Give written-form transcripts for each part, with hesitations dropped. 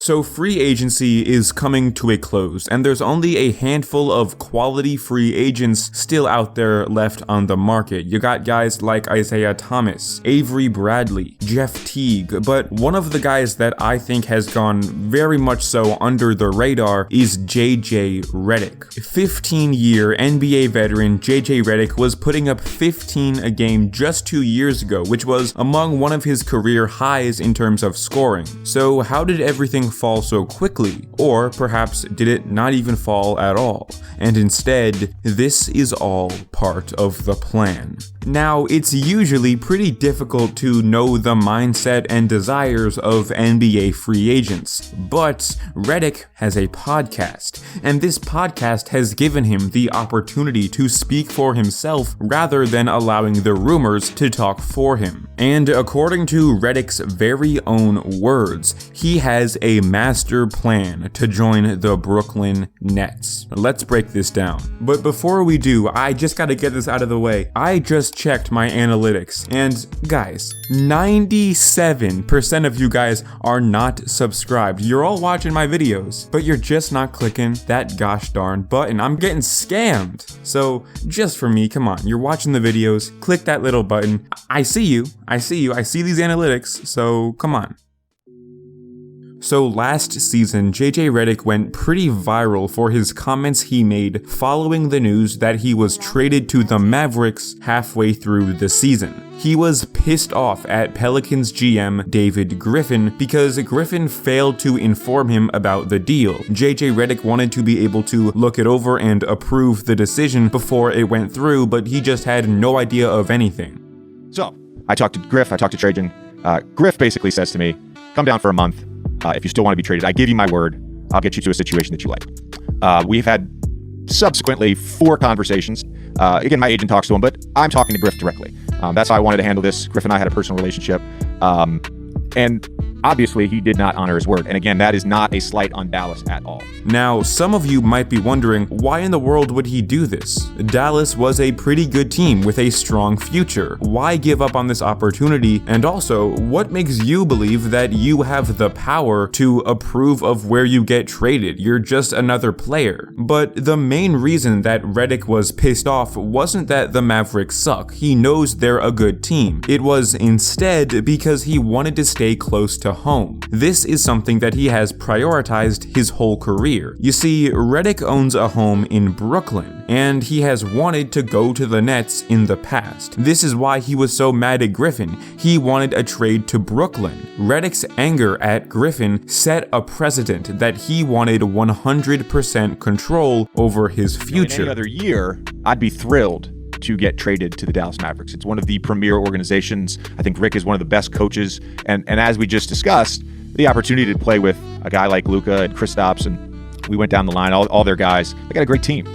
So free agency is coming to a close, and there's only a handful of quality free agents still out there left on the market. You got guys like Isaiah Thomas, Avery Bradley, Jeff Teague, but one of the guys that I think has gone very much so under the radar is JJ Redick. 15-year NBA veteran JJ Redick was putting up 15 a game just 2 years ago, which was among one of his career highs in terms of scoring. So how did everything fall so quickly? Or perhaps did it not even fall at all? And instead, this is all part of the plan. Now, it's usually pretty difficult to know the mindset and desires of NBA free agents, but Redick has a podcast, and this podcast has given him the opportunity to speak for himself rather than allowing the rumors to talk for him. And according to Redick's very own words, he has a master plan to join the Brooklyn Nets. Let's break this down. But before we do, I just gotta get this out of the way. I just checked my analytics, and guys, 97% of you guys are not subscribed. You're all watching my videos, but you're just not clicking that gosh darn button. I'm getting scammed. So just for me, come on, you're watching the videos, click that little button. I see you, I see these analytics, so come on. So last season, JJ Redick went pretty viral for his comments he made following the news that he was traded to the Mavericks halfway through the season. He was pissed off at Pelicans GM David Griffin because Griffin failed to inform him about the deal. JJ Redick wanted to be able to look it over and approve the decision before it went through, but he just had no idea of anything. So I talked to Griff, I talked to Trajan. Griff basically says to me, come down for a month. If you still want to be traded, I give you my word, I'll get you to a situation that you like. We've had subsequently 4 conversations. Again, my agent talks to him, but I'm talking to Griff directly. That's how I wanted to handle this. Griff and I had a personal relationship. And obviously, he did not honor his word. And again, that is not a slight on Dallas at all. Now, some of you might be wondering, why in the world would he do this? Dallas was a pretty good team with a strong future. Why give up on this opportunity? And also, what makes you believe that you have the power to approve of where you get traded? You're just another player. But the main reason that Redick was pissed off wasn't that the Mavericks suck. He knows they're a good team. It was instead because he wanted to stay close to home. This is something that he has prioritized his whole career. You see, Redick owns a home in Brooklyn, and he has wanted to go to the Nets in the past. This is why he was so mad at Griffin. He wanted a trade to Brooklyn. Redick's anger at Griffin set a precedent that he wanted 100% control over his future. In any other year, I'd be thrilled to get traded to the Dallas Mavericks. It's one of the premier organizations. I think Rick is one of the best coaches. And as we just discussed, the opportunity to play with a guy like Luka and Kristaps, and we went down the line, all their guys, they got a great team.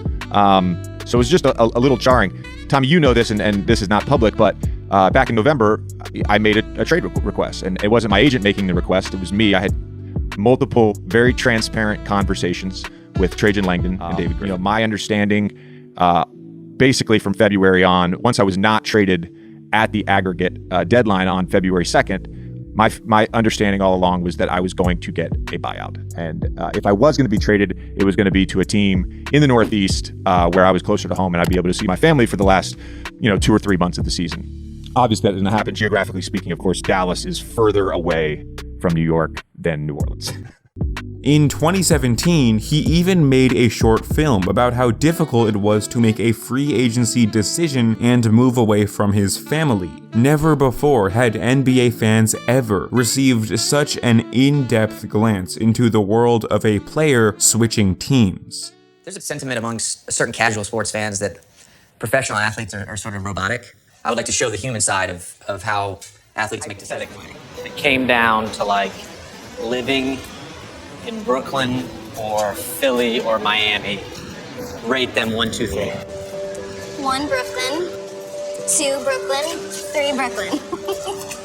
So it was just a little jarring. Tommy, you know this, and this is not public, but back in November, I made a trade request. And it wasn't my agent making the request, it was me. I had multiple, very transparent conversations with Trajan Langdon and David Griffin. My understanding, basically from February on, once I was not traded at the aggregate deadline on February 2nd, my understanding all along was that I was going to get a buyout. And if I was going to be traded, it was going to be to a team in the Northeast where I was closer to home and I'd be able to see my family for the last 2 or 3 months of the season. Obviously, that didn't happen. Geographically speaking, of course, Dallas is further away from New York than New Orleans. In 2017, he even made a short film about how difficult it was to make a free agency decision and move away from his family. Never before had NBA fans ever received such an in-depth glance into the world of a player switching teams. There's a sentiment amongst certain casual sports fans that professional athletes are sort of robotic. I would like to show the human side of how athletes make decisions. It came down to living in Brooklyn or Philly or Miami. Rate them 1, 2, 3. 1 Brooklyn, 2 Brooklyn, 3 Brooklyn.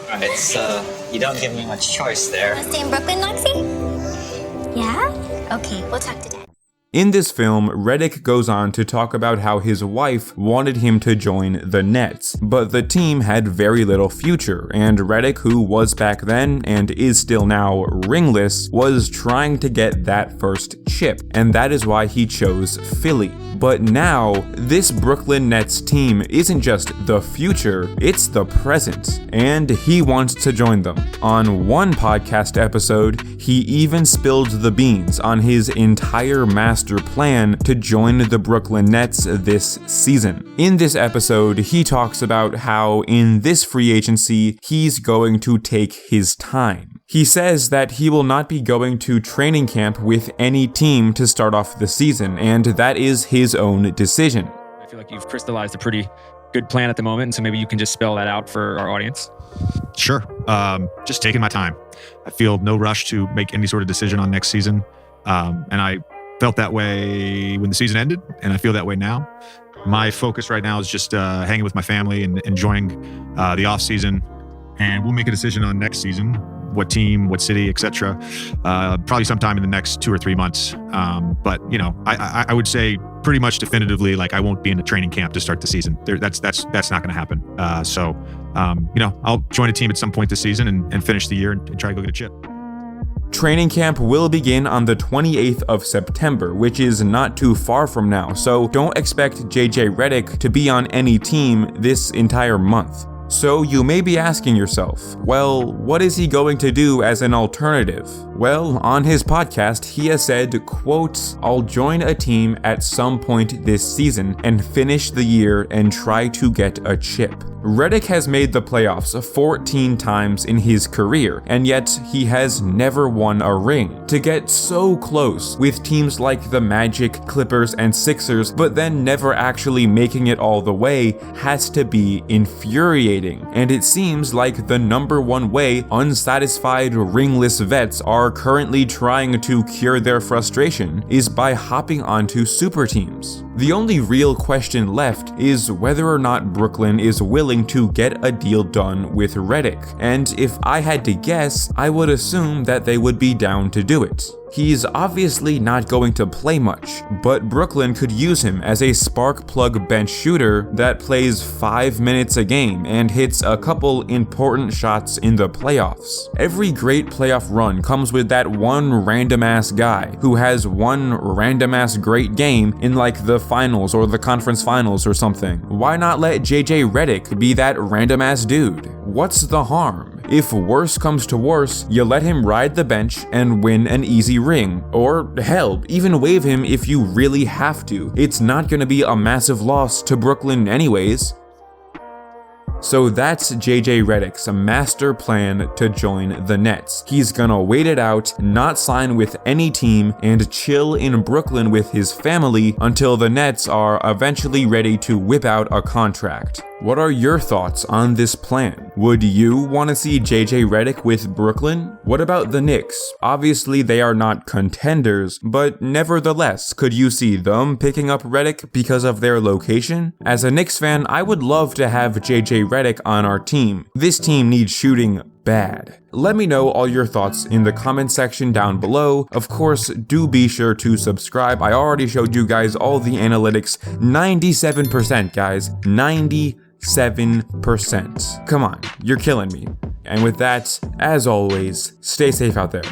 All right, so you don't give me much choice there. Wanna stay in Brooklyn, Noxie? Yeah? Okay, we'll talk to Dad. In this film, Redick goes on to talk about how his wife wanted him to join the Nets, but the team had very little future, and Redick, who was back then and is still now ringless, was trying to get that first chip, and that is why he chose Philly. But now, this Brooklyn Nets team isn't just the future, it's the present, and he wants to join them. On one podcast episode, he even spilled the beans on his entire master plan to join the Brooklyn Nets this season. In this episode, he talks about how in this free agency, he's going to take his time. He says that he will not be going to training camp with any team to start off the season, and that is his own decision. I feel like you've crystallized a pretty good plan at the moment, and so maybe you can just spell that out for our audience. Sure. Just taking my time. I feel no rush to make any sort of decision on next season. And I felt that way when the season ended, and I feel that way now. My focus right now is just hanging with my family and enjoying the off season. And we'll make a decision on next season, what team, what city, etc. Probably sometime in the next 2 or 3 months. But you know, I would say pretty much definitively, like I won't be in a training camp to start the season. That's not going to happen. So you know, I'll join a team at some point this season and finish the year and try to go get a chip. Training camp will begin on the 28th of September, which is not too far from now, so don't expect JJ Redick to be on any team this entire month. So you may be asking yourself, well, what is he going to do as an alternative? Well, on his podcast, he has said, quote, "I'll join a team at some point this season and finish the year and try to get a chip." Redick has made the playoffs 14 times in his career, and yet he has never won a ring. To get so close with teams like the Magic, Clippers, and Sixers, but then never actually making it all the way has to be infuriating. And it seems like the number one way unsatisfied ringless vets are currently trying to cure their frustration is by hopping onto super teams. The only real question left is whether or not Brooklyn is willing to get a deal done with Redick, and if I had to guess, I would assume that they would be down to do it. He's obviously not going to play much, but Brooklyn could use him as a spark plug bench shooter that plays 5 minutes a game and hits a couple important shots in the playoffs. Every great playoff run comes with that one random ass guy who has one random ass great game in like the finals or the conference finals or something. Why not let JJ Redick be that random ass dude? What's the harm? If worse comes to worse, you let him ride the bench and win an easy ring. Or hell, even waive him if you really have to. It's not gonna be a massive loss to Brooklyn anyways. So that's JJ Redick's master plan to join the Nets. He's gonna wait it out, not sign with any team, and chill in Brooklyn with his family until the Nets are eventually ready to whip out a contract. What are your thoughts on this plan? Would you want to see JJ Redick with Brooklyn? What about the Knicks? Obviously they are not contenders, but nevertheless, could you see them picking up Redick because of their location? As a Knicks fan, I would love to have JJ Redick on our team. This team needs shooting bad. Let me know all your thoughts in the comment section down below. Of course, do be sure to subscribe. I already showed you guys all the analytics. 97%, guys. 97%. Come on, you're killing me. And with that, as always, stay safe out there.